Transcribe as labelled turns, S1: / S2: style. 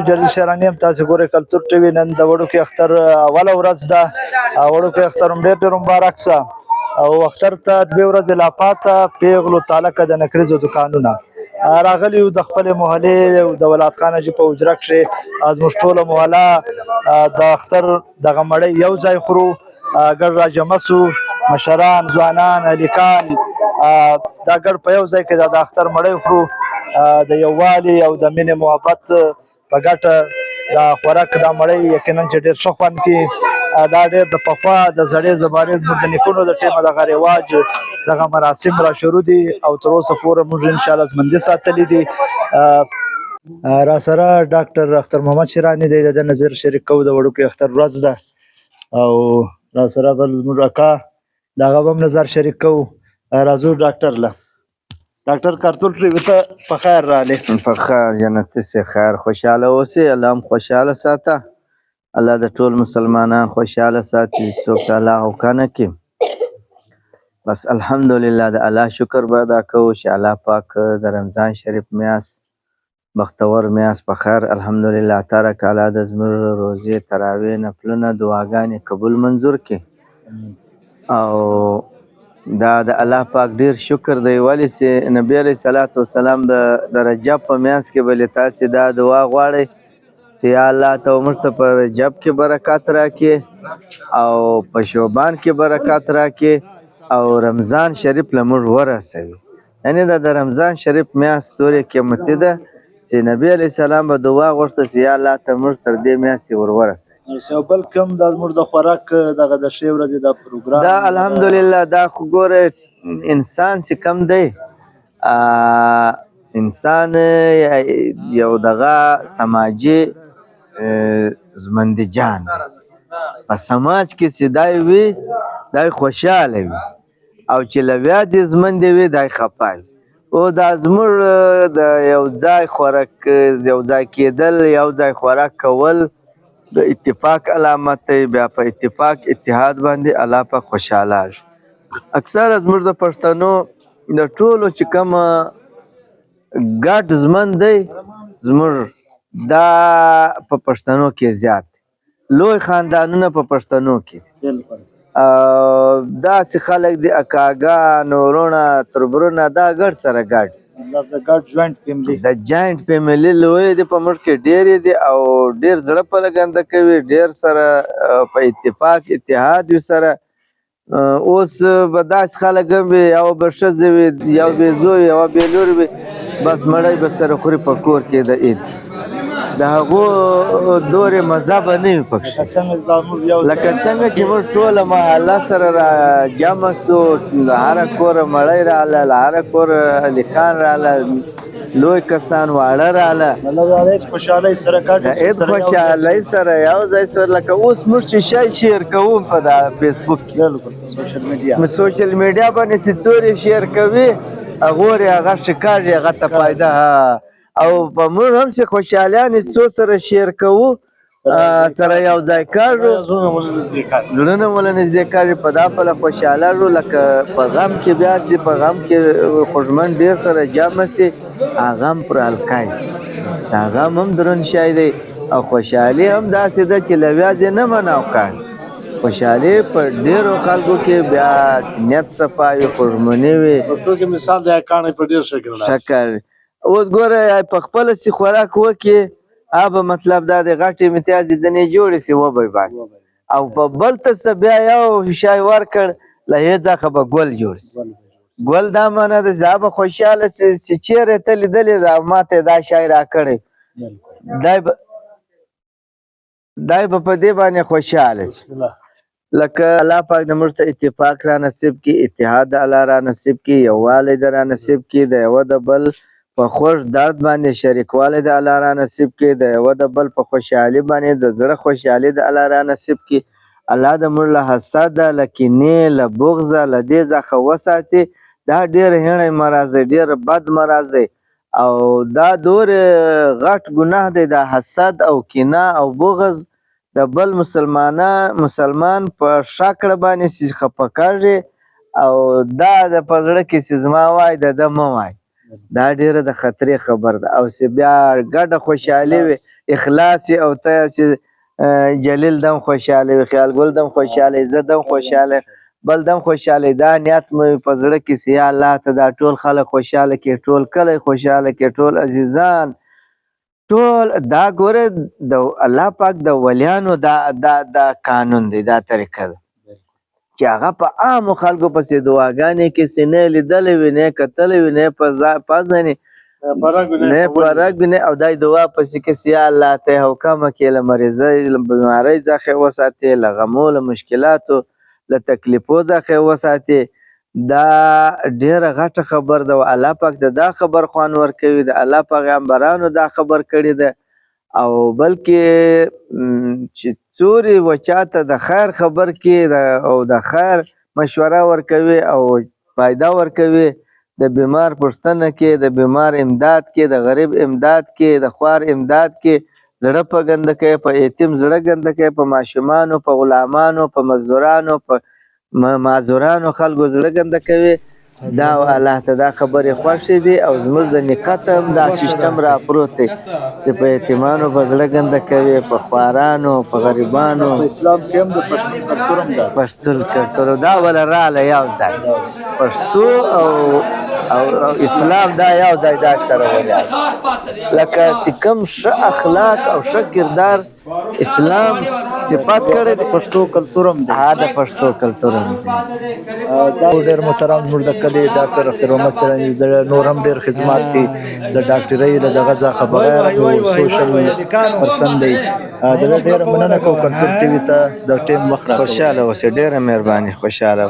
S1: جلي شراني هم تاسو ګورئ کلتور ټي وي نن د وړوکي اختر اوله ورځ ده. وړوکی اختر هم ډېر ډېر مبارک شه او اختر ته دوې ورځې لا پاته پیغلو تالکه د نکریزو دوکانونه راغلي یو د خپلې محلې د ولایت خان حاجي په حجره کښې زموږ ټوله محله د اختر دغه مړۍ یو ځای خورو. ګډ را جمع سو مشران ځوانان هلکان دا ګډ په یو ځای کې د اختر مړۍ خورو د یووالي او د مینې محبت په ګټه دا خوراک دا مړۍ یقینا چې ډېر ښه خوند کوي. دا ډېر د پخوا د زړې زمانې زموږ د نیکونو د ټیمه دغه رواج دغه مراسم را شروع دي او تر اوسه پورې موږ انشاءالله ژوندي ساتلي دي. را سره ډاکټر اختر محمد شیراني دی، د ده نظر شریک کوو. د وړوکي اختر ورځ ده او را سره بل زموږ اکا د هغه به هم نظر شریک کوو. راځو ډاکټر له ډاکټر کارتول ټي وي ته په خیر راغلې.
S2: په خیر جنتي سي خیر خوشحاله اوسې، الله هم خوشحاله ساته، الله د ټول مسلمانان خوشحاله ساتي، څوک د الله هوکه نه کړي. بس الحمدلله د الله شکر به ادا کوو چې الله پاک د رمضان شریف میاشت بختور میاشت په خیر الحمدلله تاره کاله د زموږ روزې تراویح نفلونه دعاګانې قبول منظور کړي. او دا د الله پاک ډیر شکر دی، ولې چې نبی علیه صلات وسلام د رجب په میاشت کې بلې تاسې دا دعا غواړئ چې یا الله ته موږ ته په رجب کې برکات راکړي او په شعبان کې برکات راکړي او رمضان شریف له موږ ورسوي. یعنې دا د رمضان شریف میاشت ډېرې قیمتي ده چې نبی علیه السلام به دعا غوښته چې یا الله ته موږ تر دې میاشتې ورسوي.
S1: او بل کوم دا زموږ د خوراک دغه د ښې ورځې دا پروګرام
S2: دا الحمدلله دا خو ګوره انسان چې کم دی انسان یو دغه سماجي زمندجان په سماج کې چې دای وي دای خوشحاله وي او چې لویا دې زمندې وي دای خفه وي. او دا زموږ د یو ځای خوراک یو ځای کېدل یو ځای خوراک کول د اتفاق علامت دی. بیا په اتفاق اتحاد باندې الله پاک خوشحاله شي. اکثره زموږ د پښتنو د ټولو چې کومه ګډ ژمن دی زموږ دا په پښتنو کې زیات لوی خاندانونه په پښتنو کې داسې خلک دي اکاګان وروڼه تربرونه دا ګډ سره ګډ د جاینټ فیملی لوی دي په موږ کې ډېرې دي او ډېر زړه په لګنده کوي ډېر سره په اتفاق اتحاد وي سره. اوس به داسې خلک هم وي یو به ښځه وي یو بې زوی یوه بې لور وي بس مړی به سره خوري په کور کې د عید د هغو دورې مزه به نه وي پکښې لکه څنګه چې موږ ټوله محله سره را جمع سو له هره کوره مړی راغله له هره کوره هلکان راغله لوی کسان واړه راغله د عید خوشحالۍ سره یو ځای سره لکه اوس موږ چې شی شیر کوو په دا فیسبوک کې سوشل میډیا باندې چې څوک یې شیر کوي هغورې هغه ښه کاږي هغه ته فایده او په موږ هم چې خوشحالیانې څو سره شیر کوو سره یو ځای کاږو زړونه مو له نږدې کاږي په دا پله خوشحاله شو لکه په غم کې بیا چې په غم کې خوږمن ډېر سره جمع سي هغه هم پر هلکای سي دا غم هم دروند شی دی او خوشحالي هم داسې ده چې له ویاځې نه منع کاږي. خوشحالي په ډېرو خلکو کې بیا نیت صفا وي خوږمني وي
S3: مثال دی کاڼی په ډېر
S2: شکر اوس ګوره په خپله چې خوراک وکړي به مطلب دا د غټې امتیازې ځینې جوړې سي وبه باسي او په بل تس ته بیا یو شی ورکړ له هې څخه به ګل جوړ سي. ګل دا معنا ده چې به خوشحاله سي چې چیرې ته لیدلې ده ما ته دا شی راکړی دی به په دې باندې خوشحاله سي. لکه الله پاک د موږ ته اتفاق را نصیب کړي اتحاد الله را نصیب کړي یووالی د را نصیب کړي د یوه د بل په خوږ درد باندې شریکوالی د الله را نصیب کړي د یوه د بل په خوشحالي باندې د زړه خوشحالي د الله را نصیب کړي. الله د موږ له حسده له کینې له بغضه له دې څخه وساتي. دا ډېر هیڼی مرض دی ډېر بد مرض دی او دا دورې غټ ګناه دی د حسد او کینه او بغض د بل مسلمان په شکړه باندې چې خفه کېږي او دا د په زړه کې چې زما وای د ده مه وای دا ډېره د خطرې خبر ده او چې بیا ګډه خوشحالي وي اخلاص او ته چې جلیل دم خوشاله وي، خیال ګل دم خوشاله، زه دم خوشاله، بل دم خوشاله. دا نیت مې په زړه کې سي یا الله ته دا ټول خلک خوشاله کړي، ټول کلی خوشاله کړي، ټول عزیزان ټول. دا ګوره د الله پاک د ولیانو دا قانون دی، دا طریقه ده چې هغه په عامو خلکو پسې دعاګانې کې سي نه لیدلی وي، نه کتلی وي، نه پزنې، نه پرګ نه، او دای دعا پسې کې سي یا الله ته حکمه کې له مریضۍ له بیمارۍ څخه وساتې، له غمو له مشکلاتو له تکلیفو څخه وساتې. دا ډېره غټه خبر ده. الله پاک د دا خبر خوان ورکوي، د الله پیغمبرانو دا خبر کړې ده. او بلکې چې څوري و چاته د خیر خبر کې او د خیر مشوره ورکوي او فایده ورکوي، د بیمار پوښتنه کې، د بیمار امداد کې، د غریب امداد کې، د خوار امداد کې، زړه په ګنده کوي، په یتیم زړه ګنده کوي، په ماشومانو، په غلامانو، په مزدورانو، په معذورانو خلکو زړه ګنده کوي. دا الله ته دا خبرې خوښې دي. او زموږ د نکت هم دا سیستم را پروت دی چې په یتیمانو په زړه ګنده کوي، په خوارانو، په غریبانو.
S1: اسلام کې هم د پښتون کلتور هم ده،
S2: پښتون کلتور دا ولا راله یو ځای، پښتو او اسلام دا یو ځای دا سره ولاړ. لکه چې کوم ښه اخلاق او ښه کردار اسلام صفات کړی د
S1: پښتو کلتور هم ده.
S2: د پښتو کلتور هم
S1: دا ډېر محترم زموږ د کلي ډاکټر اختر محمد سلامي د نور هم ډېر خدمات دي د ډاکټرۍ له دغه څخه بغیر سوشل پرسن دی. د ډېره مننه کوم کلتور ټي وي ته د ټیم وخت راکړو.
S2: خوشاله اوسې، ډېره مهرباني، خوشاله.